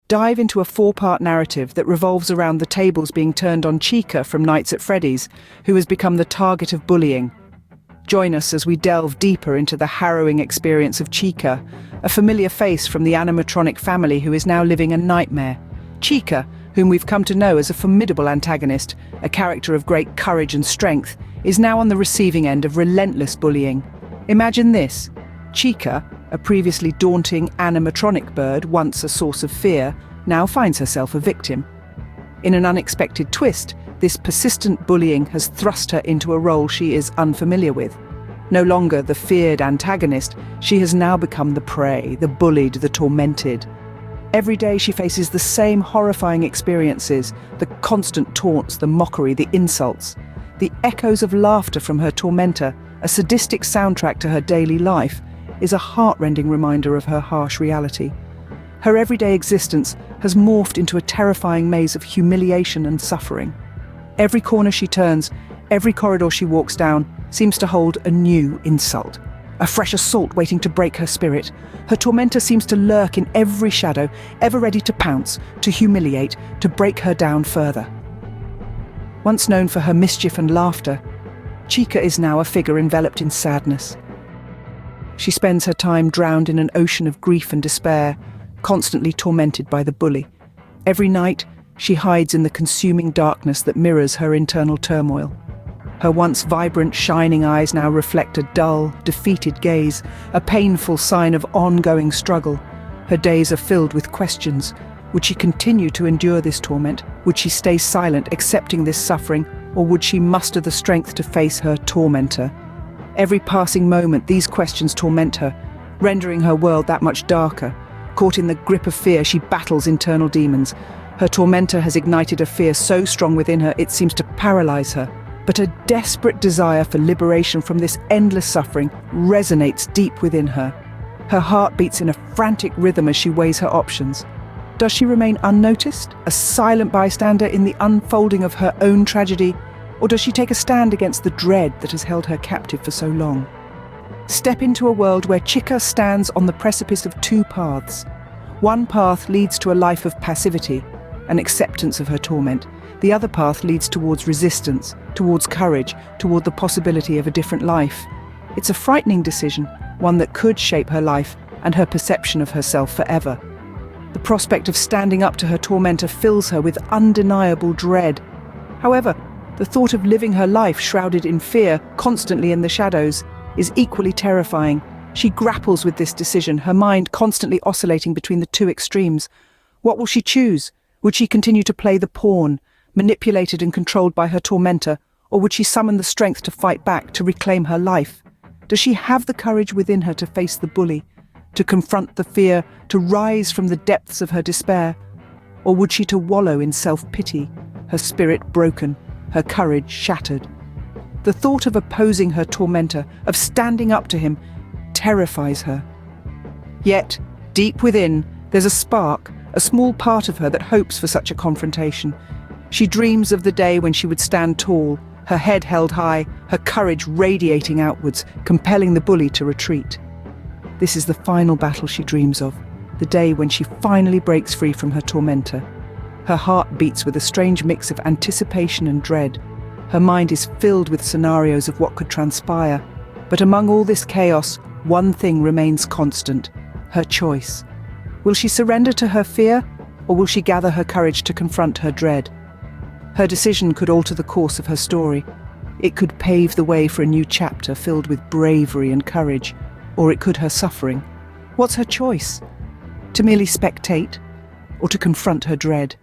dive into a four-part narrative that revolves around the tables being turned on Chika from Nights at Freddy's, who has become the target of bullying. Join us as we delve deeper into the harrowing experience of Chika, a familiar face from the animatronic family who is now living a nightmare. Chika, whom we've come to know as a formidable antagonist, a character of great courage and strength, is now on the receiving end of relentless bullying. Imagine this: Chika, a previously daunting animatronic bird, once a source of fear, now finds herself a victim. In an unexpected twist, this persistent bullying has thrust her into a role she is unfamiliar with. No longer the feared antagonist, she has now become the prey, the bullied, the tormented. Every day she faces the same horrifying experiences, the constant taunts, the mockery, the insults. The echoes of laughter from her tormentor, a sadistic soundtrack to her daily life, is a heart-rending reminder of her harsh reality. Her everyday existence has morphed into a terrifying maze of humiliation and suffering. Every corner she turns, every corridor she walks down, seems to hold a new insult, a fresh assault waiting to break her spirit. Her tormentor seems to lurk in every shadow, ever ready to pounce, to humiliate, to break her down further. Once known for her mischief and laughter, Chika is now a figure enveloped in sadness. She spends her time drowned in an ocean of grief and despair, constantly tormented by the bully. Every night, she hides in the consuming darkness that mirrors her internal turmoil. Her once vibrant, shining eyes now reflect a dull, defeated gaze, a painful sign of ongoing struggle. Her days are filled with questions. Would she continue to endure this torment? Would she stay silent, accepting this suffering? Or would she muster the strength to face her tormentor? Every passing moment, these questions torment her, rendering her world that much darker. Caught in the grip of fear, she battles internal demons. Her tormentor has ignited a fear so strong within her it seems to paralyze her. But a desperate desire for liberation from this endless suffering resonates deep within her. Her heart beats in a frantic rhythm as she weighs her options. Does she remain unnoticed, a silent bystander in the unfolding of her own tragedy? Or does she take a stand against the dread that has held her captive for so long? Step into a world where Chika stands on the precipice of two paths. One path leads to a life of passivity, an acceptance of her torment. The other path leads towards resistance, towards courage, toward the possibility of a different life. It's a frightening decision, one that could shape her life and her perception of herself forever. The prospect of standing up to her tormentor fills her with undeniable dread. However, the thought of living her life shrouded in fear, constantly in the shadows, is equally terrifying. She grapples with this decision, her mind constantly oscillating between the two extremes. What will she choose? Would she continue to play the pawn, manipulated and controlled by her tormentor, or would she summon the strength to fight back, to reclaim her life? Does she have the courage within her to face the bully, to confront the fear, to rise from the depths of her despair? Or would she to wallow in self-pity, her spirit broken, her courage shattered? The thought of opposing her tormentor, of standing up to him, terrifies her. Yet, deep within, there's a spark, a small part of her that hopes for such a confrontation. She dreams of the day when she would stand tall, her head held high, her courage radiating outwards, compelling the bully to retreat. This is the final battle she dreams of, the day when she finally breaks free from her tormentor. Her heart beats with a strange mix of anticipation and dread. Her mind is filled with scenarios of what could transpire. But among all this chaos, one thing remains constant: her choice. Will she surrender to her fear, or will she gather her courage to confront her dread? Her decision could alter the course of her story. It could pave the way for a new chapter filled with bravery and courage, or it could her suffering. What's her choice? To merely spectate, or to confront her dread?